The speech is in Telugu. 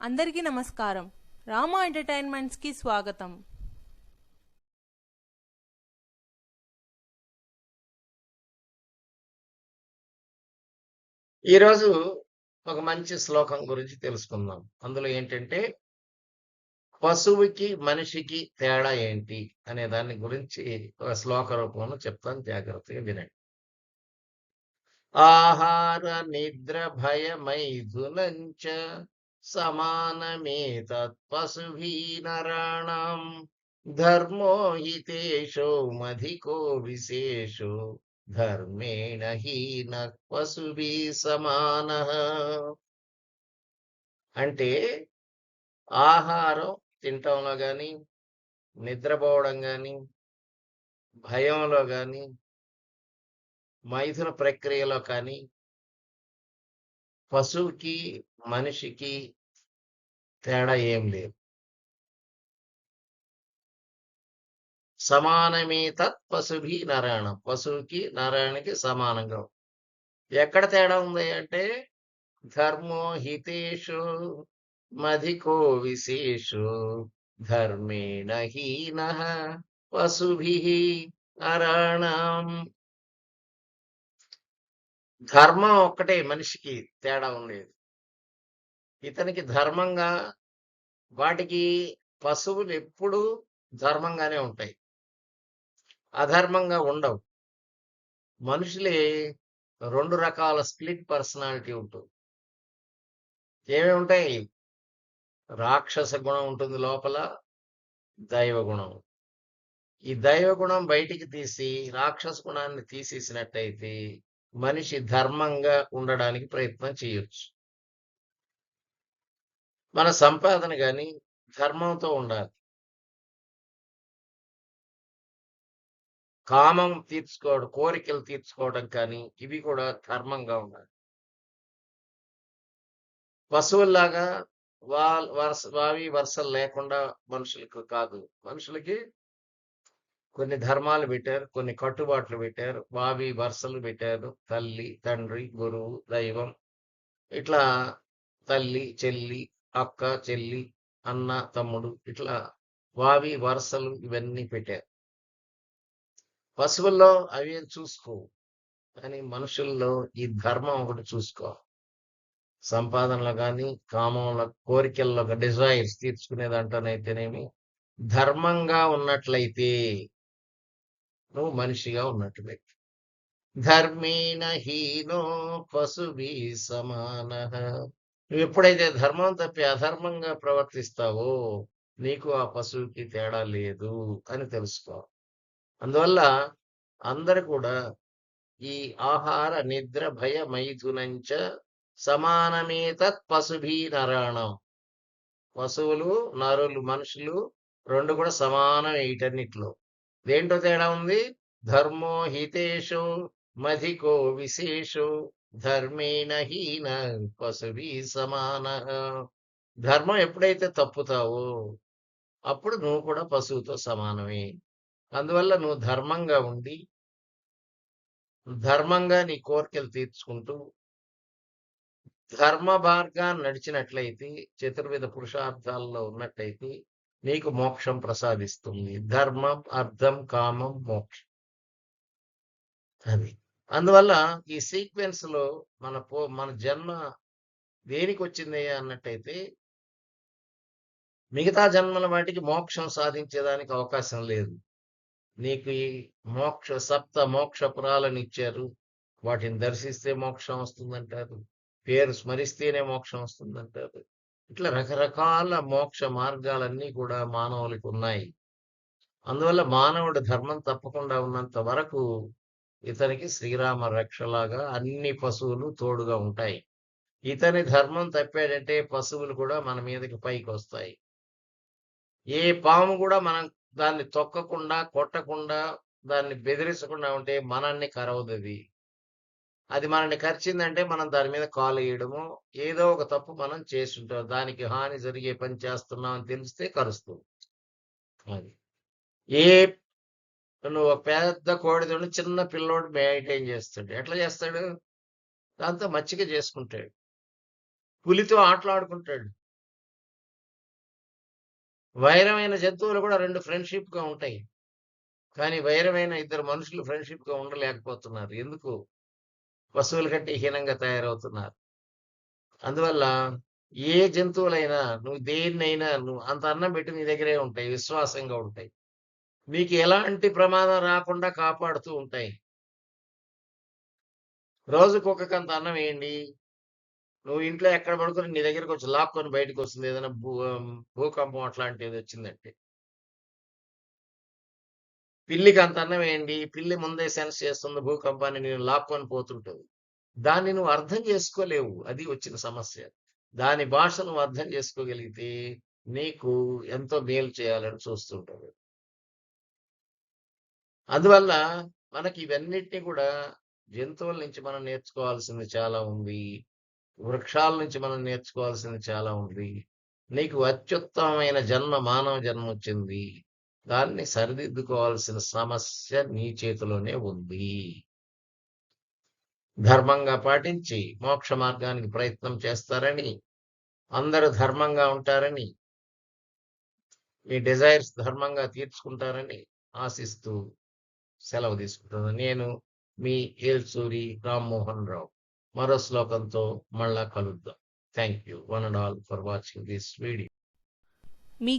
అందరికీ నమస్కారం. రామా ఎంటర్టైన్మెంట్స్కి స్వాగతం. ఈరోజు ఒక మంచి శ్లోకం గురించి తెలుసుకుందాం. అందులో ఏంటంటే, పశువుకి, మనిషికి తేడా ఏంటి అనే దాని గురించి ఒక శ్లోక రూపంలో చెప్తాను, జాగ్రత్తగా వినండి. ఆహార నిద్ర భయమైథునంచ సమానమేతత్ పశుభినరాణాం ధర్మో హితేషో మధికో విశేషో ధర్మేణ హీన పశుభి సమానః. అంటే ఆహారం తినటంలో గాని, నిద్రపోవడం గాని, భయంలో గాని, మైథున ప్రక్రియలో కానీ పశువుకి, మనిషికి తేడా ఏం లేదు. సమానమే తత్ పశుభి నరాణం. పశువుకి, నరానికి సమానంగా. ఎక్కడ తేడా ఉంది అంటే, ధర్మో హితేషు మధికో విశేషో ధర్మేణ హీనః పశుభిః నరాణాం. ధర్మం ఒక్కటే మనిషికి తేడా ఉండేది. ఇతనికి ధర్మంగా, వాటికి పశువులు ఎప్పుడూ ధర్మంగానే ఉంటాయి, అధర్మంగా ఉండవు. మనుషులే 2 రకాల స్ప్లిట్ పర్సనాలిటీ ఉంటుంది. ఏమేమి ఉంటాయి? రాక్షస గుణం ఉంటుంది లోపల, దైవ గుణం. ఈ దైవ గుణం బయటికి తీసి రాక్షస గుణాన్ని తీసేసినట్టయితే మనిషి ధర్మంగా ఉండడానికి ప్రయత్నం చేయొచ్చు. మన సంపాదన గాని ధర్మంతో ఉండాలి. కామం తీర్చుకోవడం, కోరికలు తీర్చుకోవడం కానీ ఇవి కూడా ధర్మంగా ఉండాలి. పశువుల్లాగా వావి వరుసలు లేకుండా మనుషులకు కాదు. మనుషులకి కొన్ని ధర్మాలు పెట్టారు, కొన్ని కట్టుబాట్లు పెట్టారు, వావి వరుసలు పెట్టారు. తల్లి, తండ్రి, గురువు, దైవం, ఇట్లా తల్లి, చెల్లి, అక్క, చెల్లి, అన్న, తమ్ముడు, ఇట్లా వావి వరుసలు ఇవన్నీ పెట్టారు. పశువుల్లో అవి చూసుకో, కానీ మనుషుల్లో ఈ ధర్మం ఒకటి చూసుకో. సంపాదనలో కానీ, కామంలో, కోరికల్లో, డిజైర్స్ తీర్చుకునేదంటేనైతేనేమి, ధర్మంగా ఉన్నట్లయితే నువ్వు మనిషిగా ఉన్నట్లే. ధర్మేణ హీనో పశుభి సమానః. నువ్వు ఎప్పుడైతే ధర్మం తప్పి అధర్మంగా ప్రవర్తిస్తావో నీకు ఆ పశువుకి తేడా లేదు అని తెలుసుకో. అందువల్ల అందరు కూడా ఈ ఆహార నిద్ర భయ మైథునంచ సమానమేతత్ పశుభి నరాణం. పశువులు, నరులు, మనుషులు 2 కూడా సమానం వీటన్నిటిలో. దేంట్లో తేడా ఉంది? ధర్మో హితేషు మధికో విశేషో ధర్మేణ హీన పశుభి సమానః. ధర్మం ఎప్పుడైతే తప్పుతావో అప్పుడు నువ్వు కూడా పశువుతో సమానమే. అందువల్ల నువ్వు ధర్మంగా ఉండి, ధర్మంగా నీ కోరికలు తీర్చుకుంటూ, ధర్మ మార్గాన్ని నడిచినట్లయితే, చతుర్విధ పురుషార్థాల్లో ఉన్నట్టయితే నీకు మోక్షం ప్రసాదిస్తుంది. ధర్మం, అర్థం, కామం, మోక్షం. అది. అందువల్ల ఈ సీక్వెన్స్ లో మన జన్మ దేనికి వచ్చిందయ్యా అన్నట్టయితే, మిగతా జన్మల వాటికి మోక్షం సాధించేదానికి అవకాశం లేదు. నీకు ఈ సప్త మోక్ష పురాలను ఇచ్చారు. వాటిని దర్శిస్తే మోక్షం వస్తుందంటారు, పేరు స్మరిస్తేనే మోక్షం వస్తుందంటారు. ఇట్లా రకరకాల మోక్ష మార్గాలన్నీ కూడా మానవులకు ఉన్నాయి. అందువల్ల మానవుడు ధర్మం తప్పకుండా ఉన్నంత వరకు ఇతనికి శ్రీరామ రక్షలాగా అన్ని పశువులు తోడుగా ఉంటాయి. ఇతని ధర్మం తప్పాడంటే పశువులు కూడా మన మీదకి పైకి వస్తాయి. ఏ పాము కూడా మనం దాన్ని తొక్కకుండా, కొట్టకుండా, దాన్ని బెదిరించకుండా ఉంటే మనల్ని కరవదది. అది మనల్ని కరిచిందంటే మనం దాని మీద కాలు వేయడము, ఏదో ఒక తప్పు మనం చేసుంటాం. దానికి హాని జరిగే పని చేస్తున్నాం అని తెలిస్తే కరుస్తుంది. అది. ఏ నువ్వు ఒక పెద్ద కోడిదోని చిన్న పిల్లోడు మెయింటైన్ చేస్తాడు. ఎట్లా చేస్తాడు? దాంతో మచ్చిక చేసుకుంటాడు. పులితో ఆటలాడుకుంటాడు. వైరమైన జంతువులు కూడా 2 ఫ్రెండ్‌షిప్‌గా ఉంటాయి. కానీ వైరమైన ఇద్దరు మనుషులు ఫ్రెండ్‌షిప్‌గా ఉండలేకపోతున్నారు. ఎందుకు? పశువుల కంటే హీనంగా తయారవుతున్నారు. అందువల్ల ఏ జంతువులైనా నువ్వు దేన్నైనా నువ్వు అంత అన్నం పెట్టి నీ దగ్గరే ఉంటాయి. విశ్వాసంగా ఉంటాయి. మీకు ఎలాంటి ప్రమాదం రాకుండా కాపాడుతూ ఉంటాయి. రోజుకొకకంత అన్నం ఎయండి. నువ్వు ఇంట్లో ఎక్కడ పడుకొని నీ దగ్గరకొచ్చి లాక్కొని బయటకొస్తుంది. ఏదైనా భూకంపం అట్లాంటిదొచ్చిందంటే. పిల్లికి అంత అన్నం ఎయండి. పిల్లి ముందే సెన్స్ చేస్తుంది భూకంపాన్ని నిన్ను లాక్కొని పోతుంటది. దాన్ని నువ్వు అర్థం చేసుకోలేవు. అది వచ్చిన సమస్య. దాని భాష నువ్వు అర్థం చేసుకోగలిగితే నీకు ఎంతో మేలు చేయాలని చూస్తుంటది. అందువల్ల మనకి ఇవన్నిటిని కూడా జంతువుల నుంచి మనం నేర్చుకోవాల్సింది చాలా ఉంది. వృక్షాల నుంచి మనం నేర్చుకోవాల్సింది చాలా ఉంది. నీకు అత్యుత్తమమైన జన్మ మానవ జన్మొచ్చింది. దాన్ని సరిదిద్దుకోవాల్సిన సమస్య నీ చేతిలోనే ఉంది. ధర్మంగా పాటించి మోక్ష మార్గానికి ప్రయత్నం చేస్తారని, అందరూ ధర్మంగా ఉంటారని, మీ డిజైర్స్ ధర్మంగా తీర్చుకుంటారని ఆశిస్తూ సెలవు తీసుకుంటున్నాను. నేను మీ ఏల్సూరి రామ్మోహన్ రావు. మరో శ్లోకంతో మళ్ళా కలుద్దాం. Thank you one and all for watching this video. Me